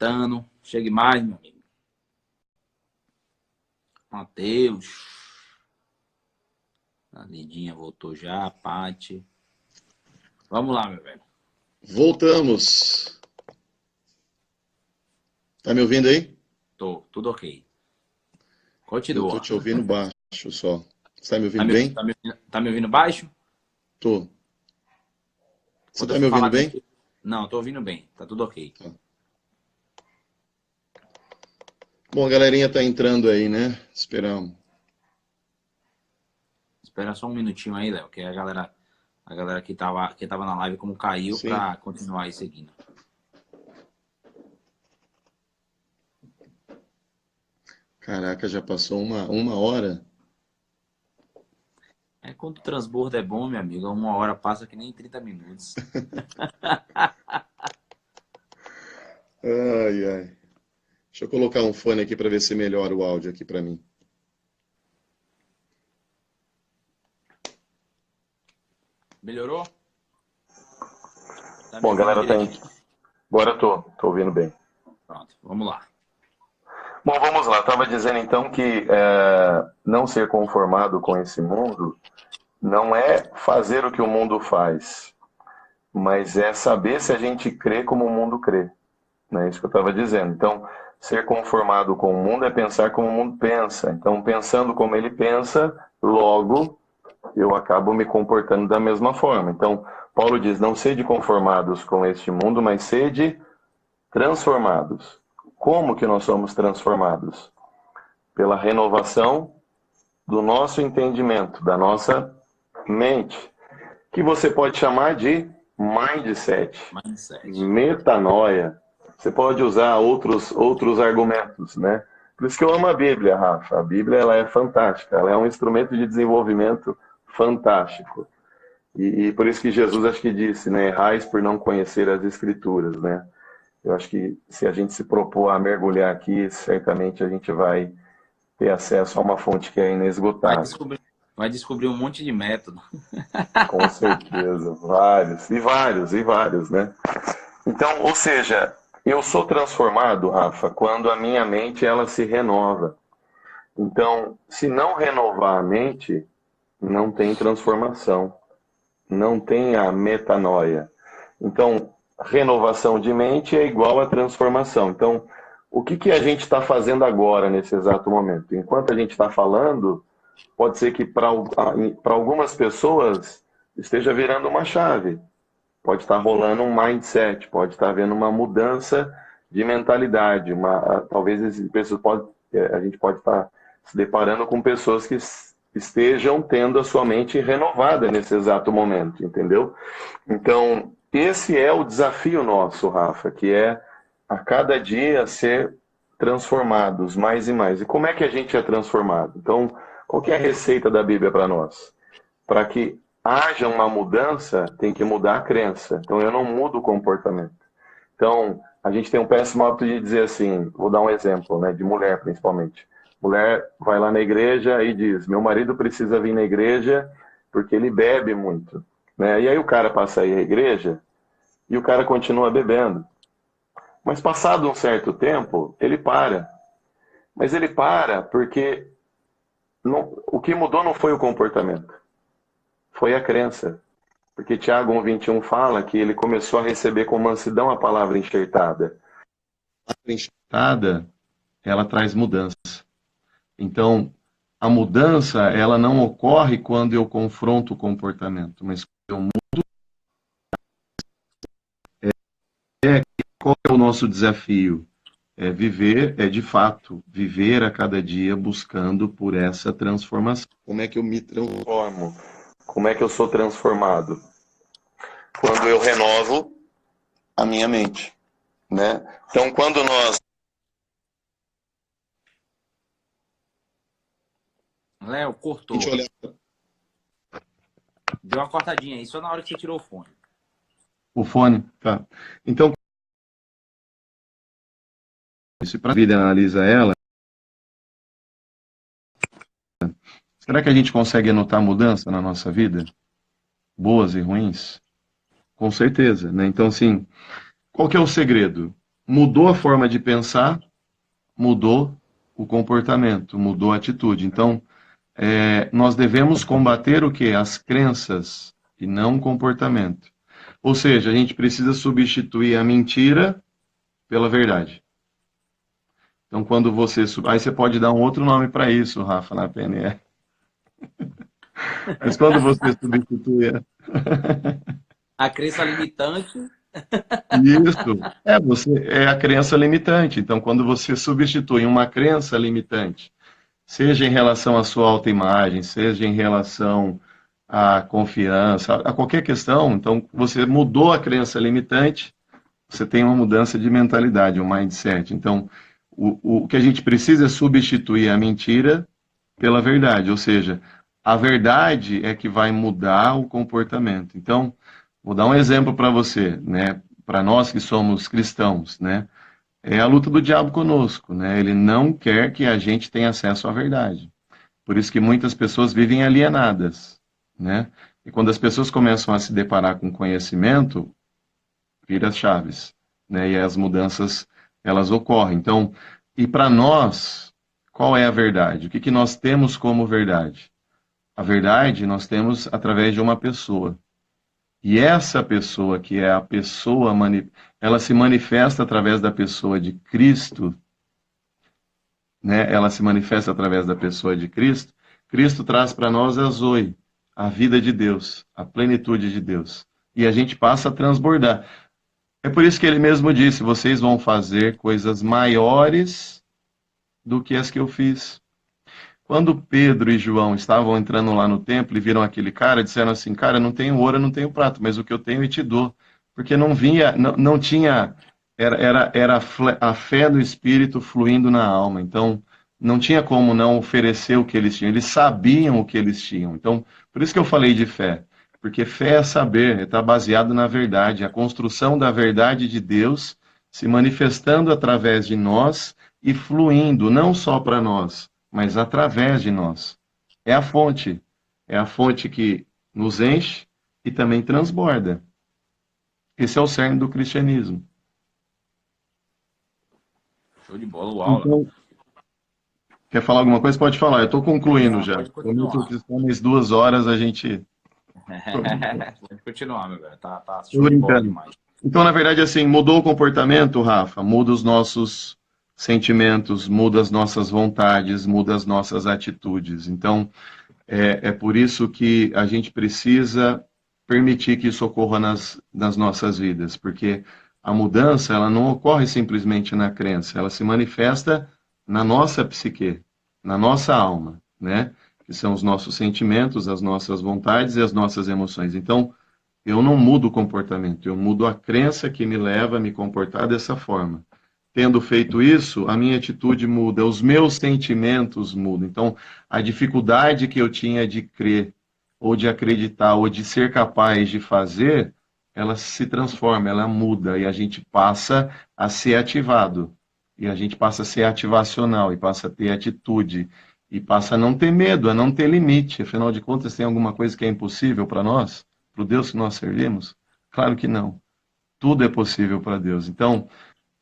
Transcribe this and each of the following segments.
Caetano. Chegue mais, meu amigo. Matheus. A Lidinha voltou já. Paty. Vamos lá, meu velho. Voltamos. Tá me ouvindo aí? Tô, tudo ok. Eu tô Continua. te ouvindo baixo só. Você tá me ouvindo bem? Tá me ouvindo baixo? Tô. Você Quando tá eu me for ouvindo falar bem? daqui... Não, tô ouvindo bem. Tá tudo ok. Tá. Bom, a galerinha tá entrando aí, né? Esperamos. Espera só um minutinho aí, Léo, que a galera que tava na live como caiu Sim. pra continuar aí seguindo. Caraca, já passou uma hora? É quando o transbordo é bom, meu amigo, 1 hora passa que nem 30 minutos. Ai, ai. Deixa eu colocar um fone aqui para ver se melhora o áudio aqui para mim. Melhorou? Tá me Bom, ouvindo galera, tá direitinho? agora eu tô ouvindo bem. Pronto, vamos lá. Bom, vamos lá. Estava dizendo então que não ser conformado com esse mundo não é fazer o que o mundo faz, mas é saber se a gente crê como o mundo crê. Não é isso que eu estava dizendo. Então, ser conformado com o mundo é pensar como o mundo pensa. Então, pensando como ele pensa, logo eu acabo me comportando da mesma forma. Então, Paulo diz: não sede conformados com este mundo, mas sede transformados. Como que nós somos transformados? Pela renovação do nosso entendimento, da nossa mente, que você pode chamar de mindset, Mindset. metanoia. Você pode usar outros argumentos, né? Por isso que eu amo a Bíblia, Rafa. A Bíblia ela é fantástica, ela é um instrumento de desenvolvimento fantástico. E por isso que Jesus acho que disse, né? Errais por não conhecer as Escrituras, né? Eu acho que se a gente se propor a mergulhar aqui, certamente a gente vai ter acesso a uma fonte que é inesgotável. Vai descobrir um monte de método. Com certeza, vários, né? Então, ou seja, eu sou transformado, Rafa, quando a minha mente ela se renova. Então, se não renovar a mente, não tem transformação, não tem a metanoia. Então, renovação de mente é igual a transformação. Então, o que a gente está fazendo agora, nesse exato momento? Enquanto a gente está falando, pode ser que para algumas pessoas esteja virando uma chave. Pode estar rolando um mindset, pode estar havendo uma mudança de mentalidade. Talvez a gente pode estar se deparando com pessoas que estejam tendo a sua mente renovada nesse exato momento, entendeu? Então, esse é o desafio nosso, Rafa, que é a cada dia ser transformados mais e mais. E como é que a gente é transformado? Então, qual que é a receita da Bíblia para nós? Para que haja uma mudança, tem que mudar a crença. Então, eu não mudo o comportamento. Então, a gente tem um péssimo hábito de dizer assim, vou dar um exemplo, né, de mulher principalmente. Mulher vai lá na igreja e diz, meu marido precisa vir na igreja porque ele bebe muito. Né? E aí o cara passa a ir à igreja e o cara continua bebendo. Mas passado um certo tempo, ele para. Mas ele para porque o que mudou não foi o comportamento, foi a crença. Porque Tiago 1,21 fala que ele começou a receber com mansidão a palavra enxertada. A palavra enxertada, ela traz mudança. Então, a mudança, ela não ocorre quando eu confronto o comportamento, mas quando eu mudo. Qual é o nosso desafio? É viver, de fato, viver a cada dia buscando por essa transformação. Como é que eu me transformo? Como é que eu sou transformado? Quando eu renovo a minha mente, né? Então, quando nós... Léo, cortou. Deu uma cortadinha aí, só na hora que você tirou o fone. O fone, tá. Então, se para a vida analisa ela, será que a gente consegue notar mudança na nossa vida? Boas e ruins? Com certeza, né? Então, assim, qual que é o segredo? mudou a forma de pensar, mudou o comportamento, mudou a atitude. Então, nós devemos combater o quê? As crenças e não o comportamento. Ou seja, a gente precisa substituir a mentira pela verdade. Então, quando você... Aí você pode dar um outro nome para isso, Rafa, na PNL. Mas quando você substitui... A crença limitante. Isso. É a crença limitante. Então, quando você substitui uma crença limitante, seja em relação à sua autoimagem, seja em relação à confiança, a qualquer questão, então você mudou a crença limitante, você tem uma mudança de mentalidade, um mindset. Então, o que a gente precisa é substituir a mentira pela verdade, ou seja, a verdade é que vai mudar o comportamento. Então, vou dar um exemplo para você, né? Para nós que somos cristãos, né? É a luta do diabo conosco, né? Ele não quer que a gente tenha acesso à verdade. Por isso que muitas pessoas vivem alienadas, né? E quando as pessoas começam a se deparar com conhecimento, vira as chaves, né? E as mudanças, elas ocorrem. Então, e para nós, qual é a verdade? O que nós temos como verdade? A verdade nós temos através de uma pessoa. E essa pessoa, que é a pessoa, ela se manifesta através da pessoa de Cristo, né? Ela se manifesta através da pessoa de Cristo. Cristo traz para nós a Zoe, a vida de Deus, a plenitude de Deus. E a gente passa a transbordar. É por isso que ele mesmo disse, vocês vão fazer coisas maiores do que as que eu fiz. Quando Pedro e João estavam entrando lá no templo e viram aquele cara, disseram assim, cara, não tenho ouro, não tenho prata, mas o que eu tenho eu te dou. Porque não vinha, não tinha, era a fé do Espírito fluindo na alma. Então, não tinha como não oferecer o que eles tinham. Eles sabiam o que eles tinham. Então, por isso que eu falei de fé. Porque fé é saber, está baseado na verdade. A construção da verdade de Deus se manifestando através de nós e fluindo, não só para nós, mas através de nós. É a fonte que nos enche e também transborda. Esse é o cerne do cristianismo. Show de bola, uau. Então, quer falar alguma coisa? Pode falar, eu estou concluindo já. Pode continuar. Prometo que 2 horas a gente... Pode continuar, meu velho. Tá Tô show de bola brincando. demais. Então, na verdade, assim, mudou o comportamento, Rafa, muda os nossos sentimentos, muda as nossas vontades, muda as nossas atitudes. Então, é por isso que a gente precisa permitir que isso ocorra nas nossas vidas, porque a mudança, ela não ocorre simplesmente na crença, ela se manifesta na nossa psique, na nossa alma, né? Que são os nossos sentimentos, as nossas vontades e as nossas emoções. Então, eu não mudo o comportamento, eu mudo a crença que me leva a me comportar dessa forma. Tendo feito isso, a minha atitude muda, os meus sentimentos mudam. Então, a dificuldade que eu tinha de crer, ou de acreditar, ou de ser capaz de fazer, ela se transforma, ela muda, e a gente passa a ser ativado. E a gente passa a ser ativacional, e passa a ter atitude, e passa a não ter medo, a não ter limite. Afinal de contas, tem alguma coisa que é impossível para nós? Para o Deus que nós servimos? Claro que não. Tudo é possível para Deus. Então,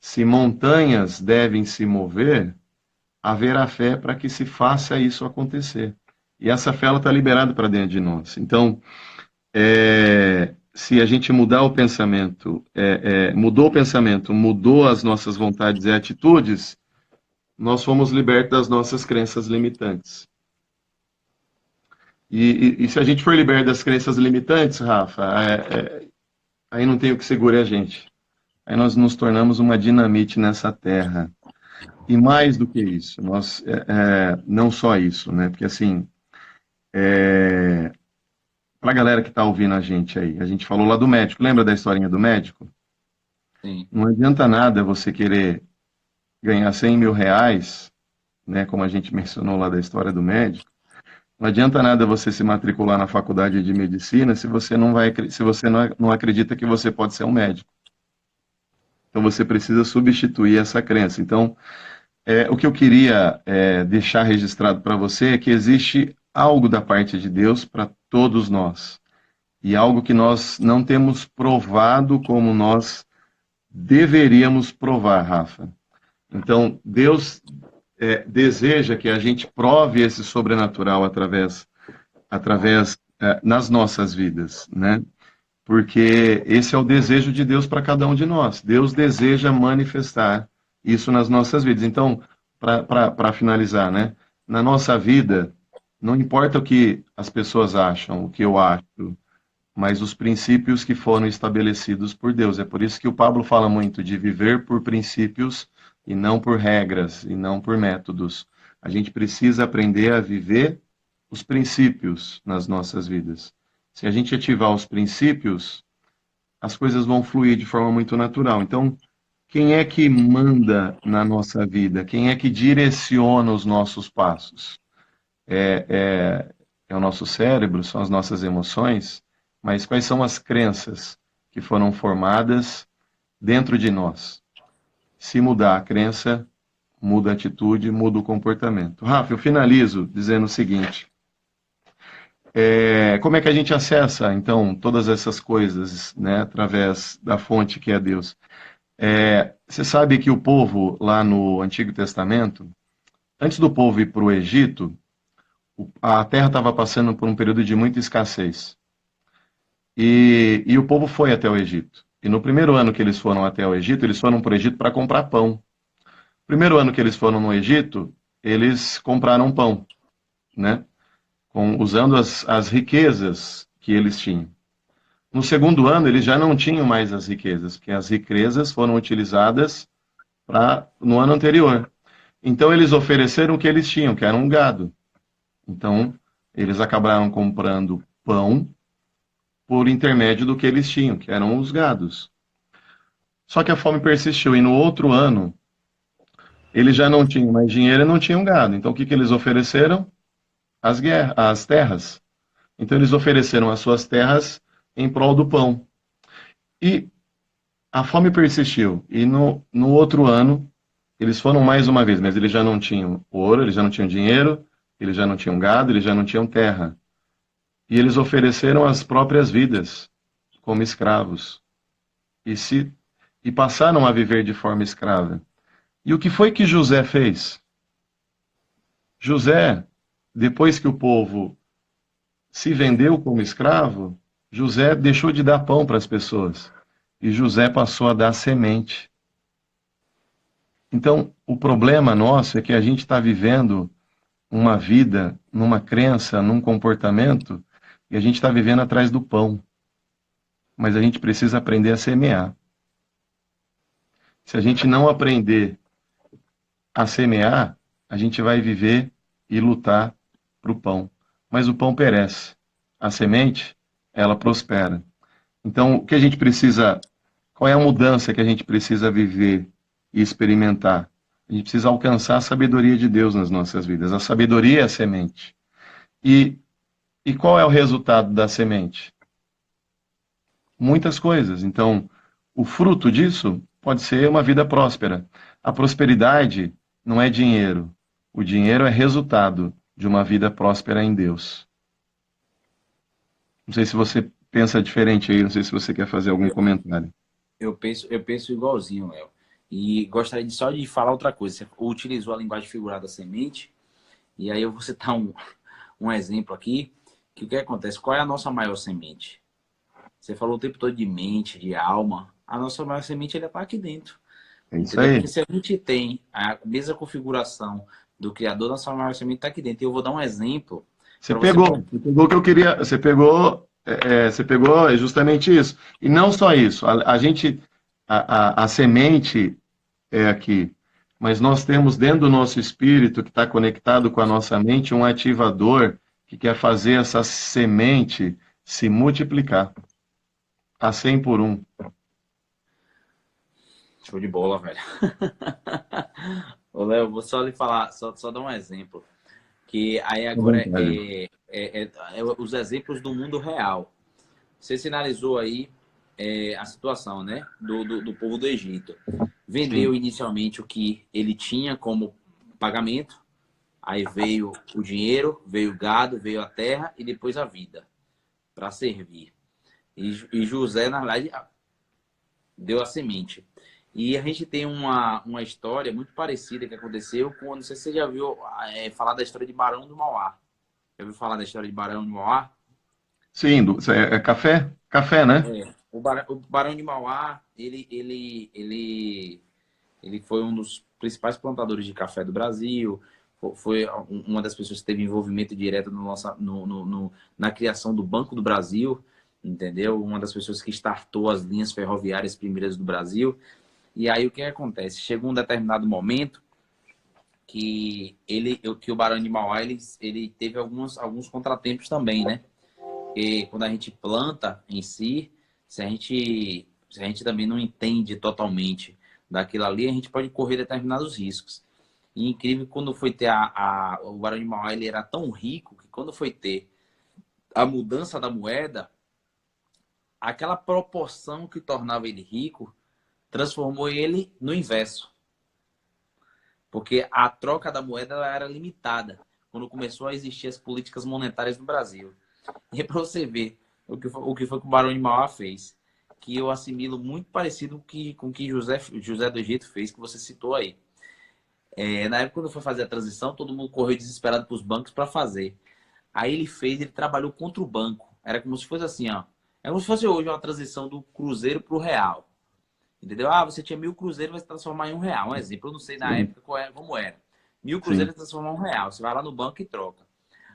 se montanhas devem se mover, haverá fé para que se faça isso acontecer. E essa fé está liberada para dentro de nós. Então, se a gente mudar o pensamento, mudou o pensamento, mudou as nossas vontades e atitudes, nós fomos libertos das nossas crenças limitantes. E se a gente for liberto das crenças limitantes, Rafa, aí não tem o que segure a gente. Aí nós nos tornamos uma dinamite nessa terra. E mais do que isso, nós, não só isso, né? Porque assim, para a galera que está ouvindo a gente falou lá do médico, lembra da historinha do médico? Sim. Não adianta nada você querer ganhar 100 mil reais, né? Como a gente mencionou lá da história do médico. Não adianta nada você se matricular na faculdade de medicina se você não acredita que você pode ser um médico. Então você precisa substituir essa crença. Então, o que eu queria deixar registrado para você é que existe algo da parte de Deus para todos nós. E algo que nós não temos provado como nós deveríamos provar, Rafa. Então, Deus deseja que a gente prove esse sobrenatural através nas nossas vidas, né? Porque esse é o desejo de Deus para cada um de nós. Deus deseja manifestar isso nas nossas vidas. Então, para finalizar, né? Na nossa vida, não importa o que as pessoas acham, o que eu acho, mas os princípios que foram estabelecidos por Deus. É por isso que o Pablo fala muito de viver por princípios e não por regras, e não por métodos. A gente precisa aprender a viver os princípios nas nossas vidas. Se a gente ativar os princípios, as coisas vão fluir de forma muito natural. Então, quem é que manda na nossa vida? Quem é que direciona os nossos passos? É o nosso cérebro, são as nossas emoções, mas quais são as crenças que foram formadas dentro de nós? Se mudar a crença, muda a atitude, muda o comportamento. Rafa, eu finalizo dizendo o seguinte: como é que a gente acessa, então, todas essas coisas, né, através da fonte que é Deus? Você sabe que o povo, lá no Antigo Testamento, antes do povo ir para o Egito, a terra estava passando por um período de muita escassez. E o povo foi até o Egito. E no primeiro ano que eles foram até o Egito, eles foram para o Egito para comprar pão. Primeiro ano que eles foram no Egito, eles compraram pão, né? Usando as riquezas que eles tinham. No segundo ano, eles já não tinham mais as riquezas, porque as riquezas foram utilizadas no ano anterior. Então, eles ofereceram o que eles tinham, que era um gado. Então, eles acabaram comprando pão por intermédio do que eles tinham, que eram os gados. Só que a fome persistiu, e no outro ano, eles já não tinham mais dinheiro e não tinham gado. Então, o que eles ofereceram? As terras. Então, eles ofereceram as suas terras em prol do pão. E a fome persistiu. E no outro ano, eles foram mais uma vez, mas eles já não tinham ouro, eles já não tinham dinheiro, eles já não tinham gado, eles já não tinham terra. E eles ofereceram as próprias vidas como escravos. E passaram a viver de forma escrava. E o que foi que José fez? José, depois que o povo se vendeu como escravo, José deixou de dar pão para as pessoas. E José passou a dar semente. Então, o problema nosso é que a gente está vivendo uma vida, numa crença, num comportamento, e a gente está vivendo atrás do pão. Mas a gente precisa aprender a semear. Se a gente não aprender a semear, a gente vai viver e lutar para o pão. Mas o pão perece. A semente, ela prospera. Então, o que a gente precisa, qual é a mudança que a gente precisa viver e experimentar? A gente precisa alcançar a sabedoria de Deus nas nossas vidas. A sabedoria é a semente. E qual é o resultado da semente? Muitas coisas. Então, o fruto disso pode ser uma vida próspera. A prosperidade não é dinheiro. O dinheiro é resultado de uma vida próspera em Deus. Não sei se você pensa diferente aí, não sei se você quer fazer algum comentário. Eu penso igualzinho, Léo. E gostaria só de falar outra coisa. Você utilizou a linguagem figurada semente, e aí eu vou citar um exemplo aqui, que o que acontece? Qual é a nossa maior semente? Você falou o tempo todo de mente, de alma. A nossa maior semente está aqui dentro. É isso Entendeu? aí. Porque se a gente tem a mesma configuração do Criador, nossa maior semente está aqui dentro. E eu vou dar um exemplo. Você pegou o que eu queria. Você pegou justamente isso. E não só isso. A semente é aqui. Mas nós temos dentro do nosso espírito, que está conectado com a nossa mente, um ativador que quer fazer essa semente se multiplicar a 100 por 1. Show de bola, velho. Ô, Léo, vou só lhe falar, só dar um exemplo. Que aí agora os exemplos do mundo real. Você sinalizou aí a situação, né? Do povo do Egito. Vendeu inicialmente o que ele tinha como pagamento. Aí veio o dinheiro, veio o gado, veio a terra e depois a vida para servir. E José, na verdade, deu a semente. E a gente tem uma história muito parecida que aconteceu com, não sei se você já viu falar da história de Barão do Mauá. Já ouviu falar da história de Barão do Mauá? Sim, é café? Café, né? O Barão de Mauá, ele foi um dos principais plantadores de café do Brasil, foi uma das pessoas que teve envolvimento direto na criação do Banco do Brasil, entendeu? Uma das pessoas que startou as linhas ferroviárias primeiras do Brasil. E aí o que acontece? Chegou um determinado momento que o Barão de Mauá ele teve alguns contratempos também, né? E quando a gente planta em si, se a gente também não entende totalmente daquilo ali, a gente pode correr determinados riscos. E incrível, quando foi ter o Barão de Mauá, ele era tão rico que quando foi ter a mudança da moeda, aquela proporção que tornava ele rico transformou ele no inverso. Porque a troca da moeda ela era limitada quando começou a existir as políticas monetárias no Brasil. E para você ver o que foi que o Barão de Mauá fez, que eu assimilo muito parecido com o que José do Egito fez, que você citou aí. Na época, quando foi fazer a transição, todo mundo correu desesperado para os bancos para fazer. Aí ele trabalhou contra o banco. Era como se fosse assim, ó. É como se fosse hoje uma transição do cruzeiro para o real. Entendeu? Você tinha 1.000 cruzeiros, vai se transformar em R$1. Um exemplo, eu não sei na época como era. 1.000 cruzeiros vai transformar em R$1. Você vai lá no banco e troca.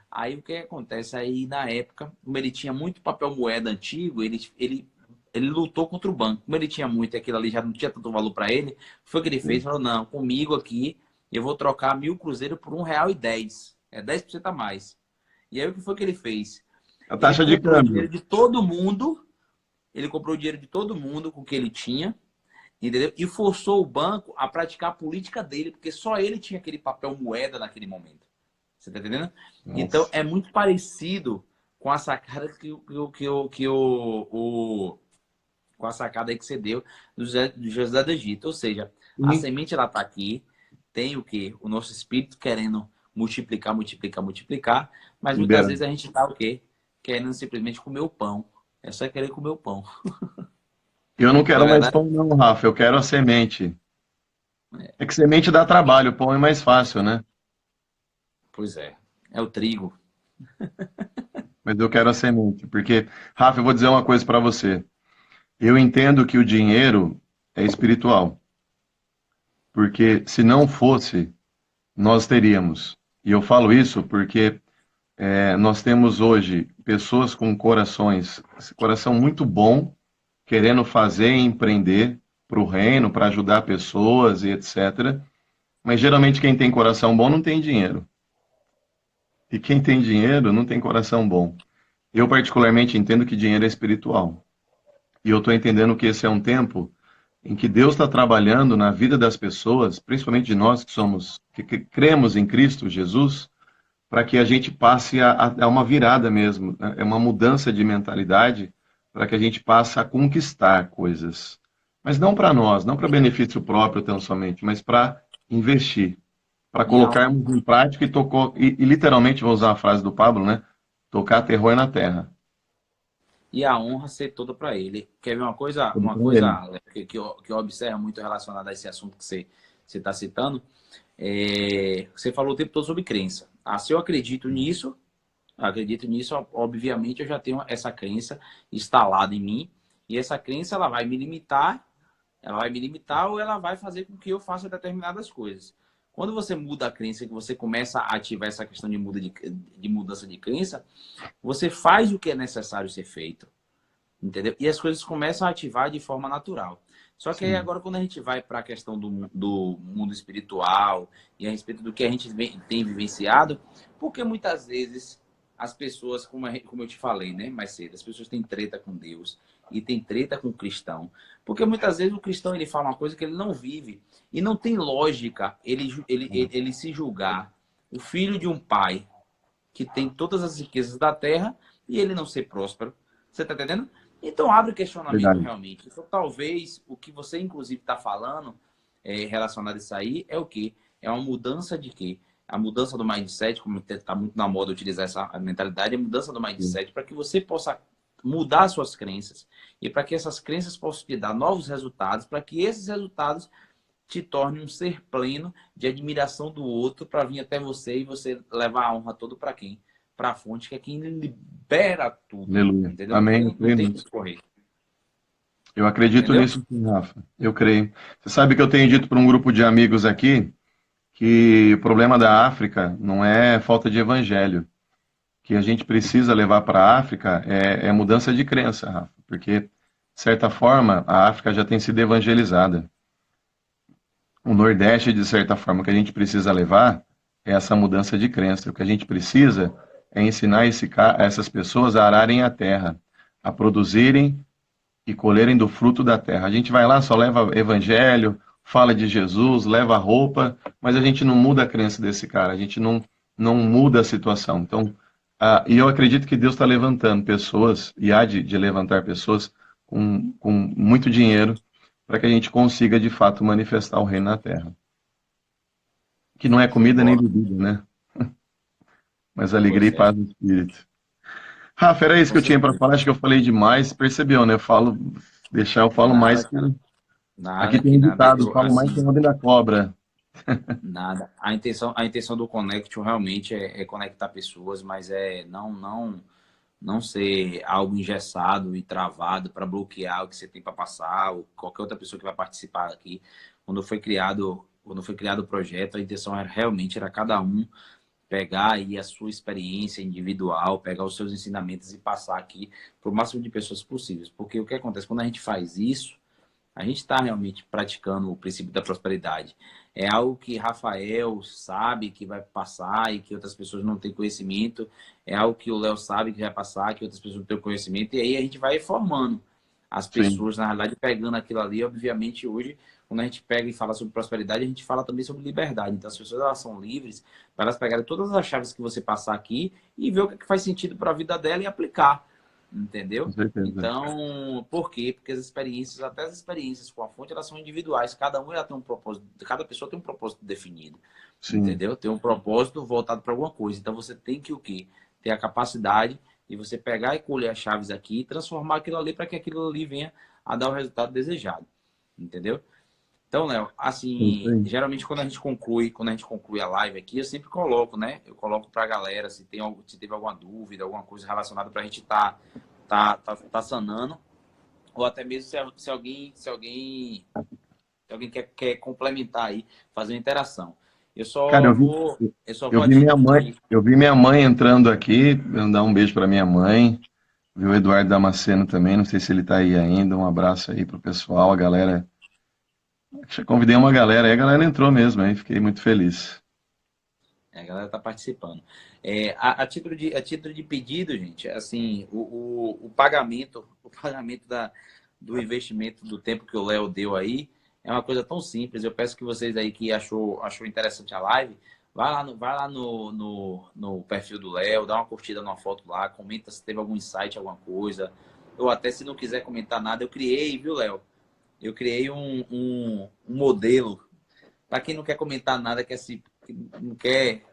Aí o que acontece? Aí na época, como ele tinha muito papel moeda antigo, ele lutou contra o banco. Como ele tinha muito e aquilo ali já não tinha tanto valor para ele, foi o que ele fez? Falou, não, comigo aqui eu vou trocar 1.000 cruzeiros por R$1,10. É 10% a mais. E aí o que foi que ele fez? A taxa de câmbio. Dinheiro de todo mundo, ele comprou o dinheiro de todo mundo com o que ele tinha, entendeu? E forçou o banco a praticar a política dele, porque só ele tinha aquele papel moeda naquele momento. Você tá entendendo? Nossa. Então é muito parecido com a sacada com a sacada aí que você deu do José do Egito. Ou seja, a semente ela tá aqui, tem o quê? O nosso espírito querendo multiplicar, mas muitas vezes a gente tá o quê? Querendo simplesmente comer o pão. É só querer comer o pão. Eu não quero mais pão não, Rafa, eu quero a semente. É que semente dá trabalho, o pão é mais fácil, né? Pois é o trigo. Mas eu quero a semente, porque, Rafa, eu vou dizer uma coisa para você. Eu entendo que o dinheiro é espiritual. Porque se não fosse, nós teríamos. E eu falo isso porque nós temos hoje pessoas com coração muito bom, querendo fazer e empreender para o reino, para ajudar pessoas e etc. Mas geralmente quem tem coração bom não tem dinheiro. E quem tem dinheiro não tem coração bom. Eu particularmente entendo que dinheiro é espiritual. E eu estou entendendo que esse é um tempo em que Deus está trabalhando na vida das pessoas, principalmente de nós que cremos em Cristo Jesus, para que a gente passe a uma virada mesmo, é uma mudança de mentalidade, para que a gente passe a conquistar coisas. Mas não para nós, não para benefício próprio tão somente, mas para investir, para colocarmos em prática e literalmente, vou usar a frase do Pablo, né? Tocar terror na terra. E a honra ser toda para ele. Quer ver uma coisa que eu observo muito relacionada a esse assunto que você está citando? Você falou o tempo todo sobre crença. Se eu acredito nisso, obviamente eu já tenho essa crença instalada em mim, e essa crença ela vai me limitar ou ela vai fazer com que eu faça determinadas coisas. Quando você muda a crença, que você começa a ativar essa questão de mudança de crença, você faz o que é necessário ser feito, entendeu? E as coisas começam a ativar de forma natural. Só que aí agora, quando a gente vai para a questão do mundo espiritual e a respeito do que a gente tem vivenciado, porque muitas vezes as pessoas, como eu te falei, né, mais cedo, as pessoas têm treta com Deus e têm treta com o cristão. Porque muitas vezes o cristão ele fala uma coisa que ele não vive e não tem lógica ele se julgar o filho de um pai que tem todas as riquezas da terra e ele não ser próspero. Você está entendendo? Então abre o questionamento realmente. Então, talvez o que você inclusive está falando relacionado a isso aí é o quê? É uma mudança de quê? A mudança do mindset, como está muito na moda utilizar essa mentalidade, é a mudança do mindset para que você possa mudar suas crenças e para que essas crenças possam te dar novos resultados, para que esses resultados te tornem um ser pleno de admiração do outro para vir até você e você levar a honra toda para quem? Para a fonte, que é quem libera tudo. Aleluia. Entendeu? Amém. Não tem que correr. Eu acredito Entendeu? nisso, sim, Rafa. Eu creio. Você sabe que eu tenho dito para um grupo de amigos aqui que o problema da África não é falta de evangelho. Que a gente precisa levar para a África é mudança de crença, Rafa. Porque, de certa forma, a África já tem sido evangelizada. O Nordeste, de certa forma, o que a gente precisa levar é essa mudança de crença. O que a gente precisa é ensinar essas pessoas a ararem a terra, a produzirem e colherem do fruto da terra. A gente vai lá, só leva evangelho, fala de Jesus, leva roupa, mas a gente não muda a crença desse cara, a gente não muda a situação. Então, e eu acredito que Deus está levantando pessoas, e há de levantar pessoas com muito dinheiro, para que a gente consiga, de fato, manifestar o reino na terra. Que não é comida nem bebida, né? Mas alegria e paz no espírito. Rafa, era isso que eu tinha para falar, acho que eu falei demais, percebeu, né? Eu falo mais que... Aqui tem um ditado, falo mais que o nome da cobra. Nada. A intenção do Connection realmente é conectar pessoas, mas não ser algo engessado e travado para bloquear o que você tem para passar, ou qualquer outra pessoa que vai participar aqui. Quando foi criado o projeto, a intenção realmente era cada um pegar aí a sua experiência individual, pegar os seus ensinamentos e passar aqui para o máximo de pessoas possíveis. Porque o que acontece? Quando a gente faz isso, a gente está realmente praticando o princípio da prosperidade. É algo que Rafael sabe que vai passar e que outras pessoas não têm conhecimento. É algo que o Léo sabe que vai passar, que outras pessoas não têm conhecimento. E aí a gente vai formando as pessoas, na realidade, pegando aquilo ali. Obviamente, hoje, quando a gente pega e fala sobre prosperidade, a gente fala também sobre liberdade. Então, as pessoas elas são livres para elas pegarem todas as chaves que você passar aqui e ver o que faz sentido para a vida dela e aplicar. Entendeu? Então, por quê? Porque até as experiências com a fonte, elas são individuais. Cada um tem um propósito, cada pessoa tem um propósito definido. Sim. Entendeu? Tem um propósito voltado para alguma coisa. Então, você tem que o quê? Ter a capacidade de você pegar e colher as chaves aqui e transformar aquilo ali para que aquilo ali venha a dar o resultado desejado. Entendeu? Então, Léo, assim, geralmente quando a gente conclui a live aqui, eu sempre coloco, né? Eu coloco para a galera se teve alguma dúvida, alguma coisa relacionada para a gente tá sanando, ou até mesmo se alguém quer complementar aí, fazer uma interação. Cara, eu vi minha mãe entrando aqui, eu dar um beijo para minha mãe, vi o Eduardo Damasceno também, não sei se ele está aí ainda, um abraço aí pro pessoal, a galera. Convidei uma galera, aí a galera entrou mesmo, aí fiquei muito feliz. A galera tá participando. A título de pedido, gente, assim, o pagamento do investimento do tempo que o Léo deu aí é uma coisa tão simples. Eu peço que vocês aí que achou interessante a live, vai lá no perfil do Léo, dá uma curtida numa foto lá, comenta se teve algum insight, alguma coisa. Ou até se não quiser comentar nada, eu criei, viu, Léo? Eu criei um modelo. Para quem não quer comentar nada, que não quer,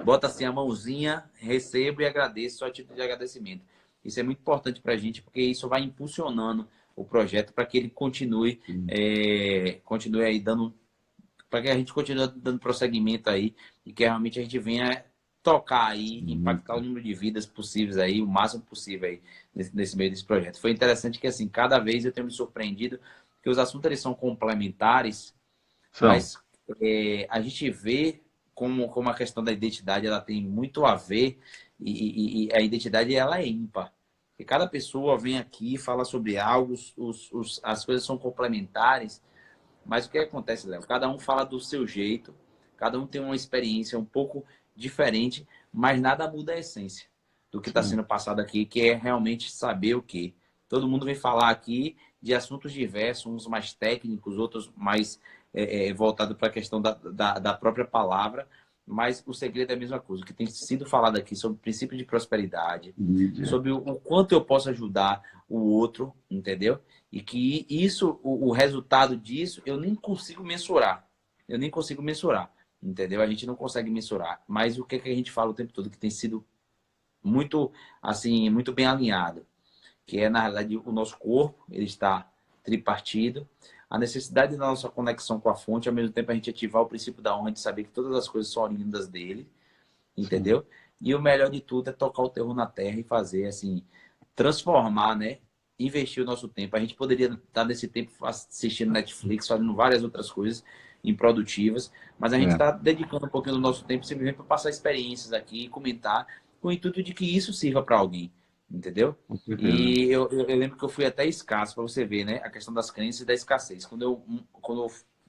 bota assim a mãozinha, recebo e agradeço, só a título de agradecimento. Isso é muito importante para a gente, porque isso vai impulsionando o projeto para que ele continue aí dando, para que a gente continue dando prosseguimento aí e que realmente a gente venha tocar aí, impactar o número de vidas possíveis aí, o máximo possível aí nesse meio desse projeto. Foi interessante que assim, cada vez eu tenho me surpreendido que os assuntos eles são complementares, mas a gente vê como a questão da identidade ela tem muito a ver e a identidade ela é ímpar. Porque cada pessoa vem aqui, fala sobre algo, as coisas são complementares, mas o que acontece, Léo? Cada um fala do seu jeito, cada um tem uma experiência um pouco diferente, mas nada muda a essência do que está sendo passado aqui, que é realmente saber o quê? Todo mundo vem falar aqui de assuntos diversos, uns mais técnicos, outros mais voltados para a questão da própria palavra, mas o segredo é a mesma coisa. O que tem sido falado aqui sobre o princípio de prosperidade, sobre o quanto eu posso ajudar o outro, entendeu? E que isso, o resultado disso, eu nem consigo mensurar. Entendeu? A gente não consegue mensurar. Mas o que a gente fala o tempo todo que tem sido muito, assim, muito bem alinhado. que é, na realidade, o nosso corpo, ele está tripartido. A necessidade da nossa conexão com a fonte, ao mesmo tempo a gente ativar o princípio da honra, de saber que todas as coisas são oriundas dele, entendeu? Sim. E o melhor de tudo é tocar o terror na terra e fazer, assim, transformar, né? Investir o nosso tempo. A gente poderia estar nesse tempo assistindo Netflix, fazendo várias outras coisas improdutivas, mas a gente está dedicando um pouquinho do nosso tempo simplesmente para passar experiências aqui e comentar com o intuito de que isso sirva para alguém, entendeu? E eu lembro que eu fui até escasso, para você ver, né? A questão das crenças e da escassez. Quando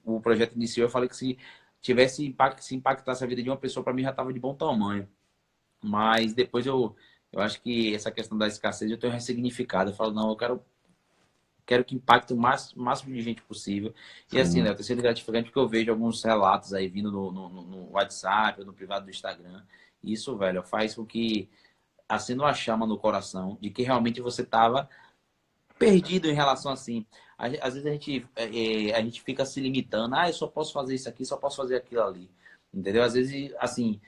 o projeto iniciou, eu falei que se tivesse impacto, se impactasse a vida de uma pessoa, para mim já estava de bom tamanho. Mas depois eu acho que essa questão da escassez eu tenho ressignificado. Eu falo, não, eu quero que impacte o máximo de gente possível. E assim, né, tem sido gratificante porque eu vejo alguns relatos aí vindo no WhatsApp, no privado do Instagram. E isso, velho, faz com que acenda uma chama no coração de que realmente você estava perdido em relação assim. Às vezes a gente fica se limitando. Eu só posso fazer isso aqui, só posso fazer aquilo ali. Entendeu? Às vezes, assim,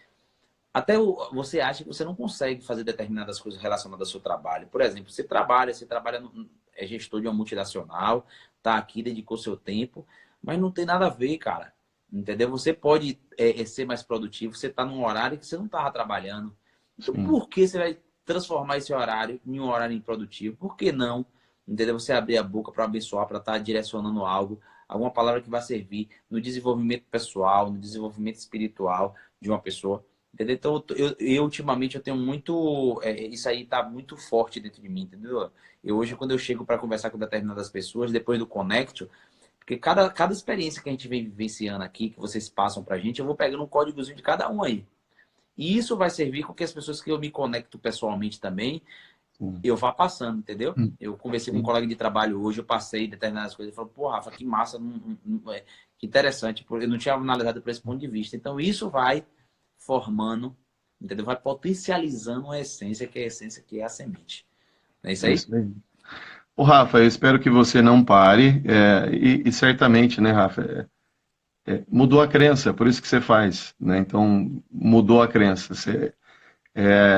até você acha que você não consegue fazer determinadas coisas relacionadas ao seu trabalho. Por exemplo, você trabalha é gestor de uma multinacional, tá aqui, dedicou seu tempo, mas não tem nada a ver, cara. Entendeu? Você pode ser mais produtivo, você tá num horário que você não estava trabalhando. Então, por que você vai transformar esse horário em um horário improdutivo? Por que não? Entendeu? Você abrir a boca para abençoar, para estar direcionando algo, alguma palavra que vai servir no desenvolvimento pessoal, no desenvolvimento espiritual de uma pessoa. Entendeu? Então, eu ultimamente eu tenho muito... isso aí tá muito forte dentro de mim, entendeu? Hoje, quando eu chego para conversar com determinadas pessoas, depois do Connect, porque cada experiência que a gente vem vivenciando aqui, que vocês passam pra gente, eu vou pegando um códigozinho de cada um aí. E isso vai servir com que as pessoas que eu me conecto pessoalmente também, eu vá passando, entendeu? Eu conversei com um colega de trabalho hoje, eu passei determinadas coisas, ele falou, pô, Rafa, que massa, que interessante, eu não tinha analisado por esse ponto de vista. Então, isso vai formando, entendeu? Vai potencializando a essência que é a semente. Não é isso aí? Isso aí. Ô, Rafa, eu espero que você não pare, e certamente, né, Rafa, mudou a crença, por isso que você faz, né? Então, mudou a crença.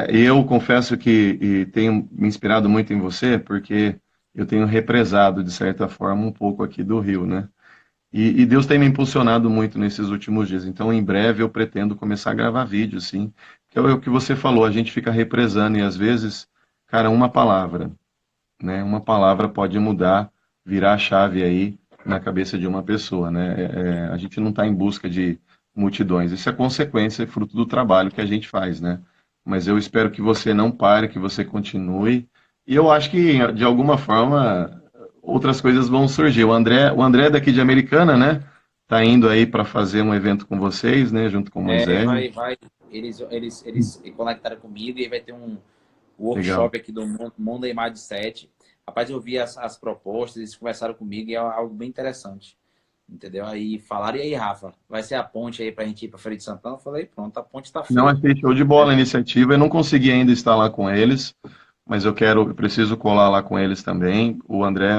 Eu confesso que tenho me inspirado muito em você, porque eu tenho represado, de certa forma, um pouco aqui do Rio, né? E Deus tem me impulsionado muito nesses últimos dias. Então, em breve, eu pretendo começar a gravar vídeo, sim. Que é o que você falou, a gente fica represando e, às vezes, cara, uma palavra, né? Uma palavra pode mudar, virar a chave aí na cabeça de uma pessoa, né? A gente não está em busca de multidões. Isso é consequência, é fruto do trabalho que a gente faz, né? Mas eu espero que você não pare, que você continue. E eu acho que, de alguma forma, outras coisas vão surgir. O André é daqui de Americana, né? Tá indo aí para fazer um evento com vocês, né? Junto com o Moisés. Eles conectaram comigo e vai ter um Legal. workshop aqui do Monday Mindset. Rapaz, eu vi as propostas, eles conversaram comigo e é algo bem interessante. Entendeu? Aí falaram, e aí, Rafa, vai ser a ponte aí pra gente ir pra Feira de Santana? Eu falei, pronto, a ponte tá Não, feita. achei show de bola a iniciativa. Eu não consegui ainda estar lá com eles, mas eu preciso colar lá com eles também. O André,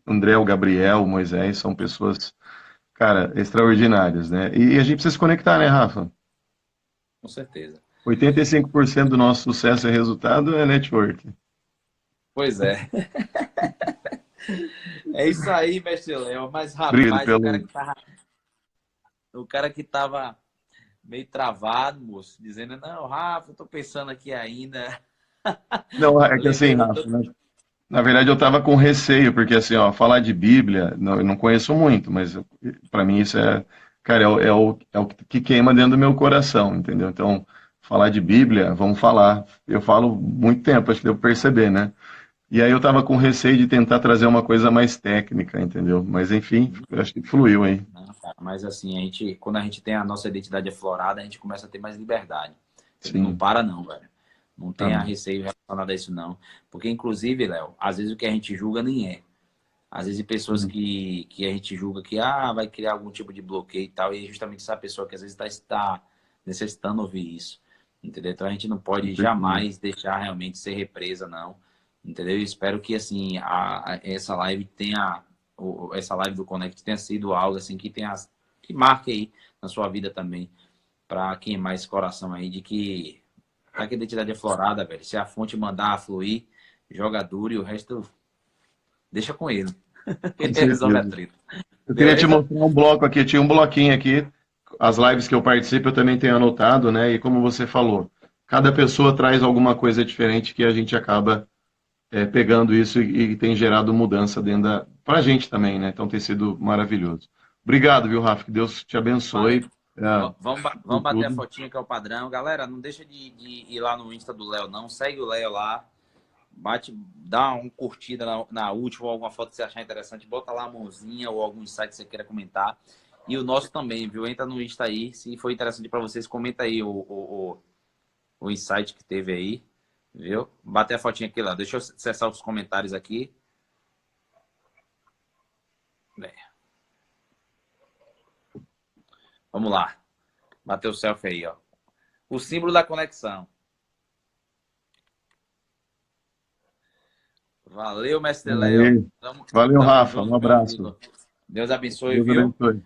André, o Gabriel, o Moisés, são pessoas, cara, extraordinárias, né? E a gente precisa se conectar, né, Rafa? Com certeza. 85% do nosso sucesso e resultado é network. Pois é. É isso aí, mestre Léo. Mas, Obrigado rapaz, o cara que tava meio travado, moço, dizendo, não, Rafa, eu tô pensando aqui ainda. Não, é que assim, Lembrando. Rafa, né? Na verdade eu estava com receio, porque assim, ó, falar de Bíblia, eu não conheço muito, mas para mim isso cara, é o que queima dentro do meu coração, entendeu? Então, falar de Bíblia, vamos falar. Eu falo muito tempo, acho que deu pra perceber, né? E aí eu estava com receio de tentar trazer uma coisa mais técnica, entendeu? Mas enfim, eu acho que fluiu aí. Não, cara, mas assim, quando a gente tem a nossa identidade aflorada, a gente começa a ter mais liberdade. Não Sim, para não, velho. Não tenha amém. receio relacionado a isso, não. Porque, inclusive, Léo, às vezes o que a gente julga nem é. Às vezes pessoas Sim, que a gente julga que vai criar algum tipo de bloqueio e tal, e é justamente essa pessoa que às vezes está necessitando ouvir isso. Entendeu? Então a gente não com pode certeza. jamais deixar realmente ser represa, não. Entendeu? Eu espero que assim, essa live do Connect tenha sido algo assim que marque aí na sua vida também, para queimar esse coração aí de que tá com a identidade aflorada, velho. Se a fonte mandar fluir, joga duro e o resto deixa com ele. Com Ele resolve a certeza. treta. Eu queria te Beleza? mostrar um bloco aqui, tinha um bloquinho aqui, as lives que eu participo eu também tenho anotado, né? E como você falou, cada pessoa traz alguma coisa diferente que a gente acaba pegando isso e tem gerado mudança dentro pra gente também, né? Então tem sido maravilhoso. Obrigado, viu, Rafa? Que Deus te Valeu. abençoe. Vamos Por bater a tudo. fotinha que é o padrão. Galera, não deixa de ir lá no Insta do Léo, não. Segue o Léo lá. Dá uma curtida na última ou alguma foto que você achar interessante. Bota lá a mãozinha ou algum insight que você queira comentar. E o nosso também, viu? Entra no Insta aí. Se for interessante para vocês, comenta aí o insight que teve aí. Viu? Bater a fotinha aqui lá. Deixa eu acessar os comentários aqui. Vamos lá. Bater o selfie aí, ó. O símbolo da conexão. Valeu, mestre Léo. Valeu, Tamo Rafa. Um junto, meu abraço. amigo. Deus abençoe, Deus viu? abençoe.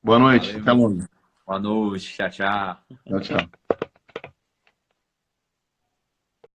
Boa noite. Valeu, Até meu. logo. Boa noite. Tchau, tchau. Tchau, tchau.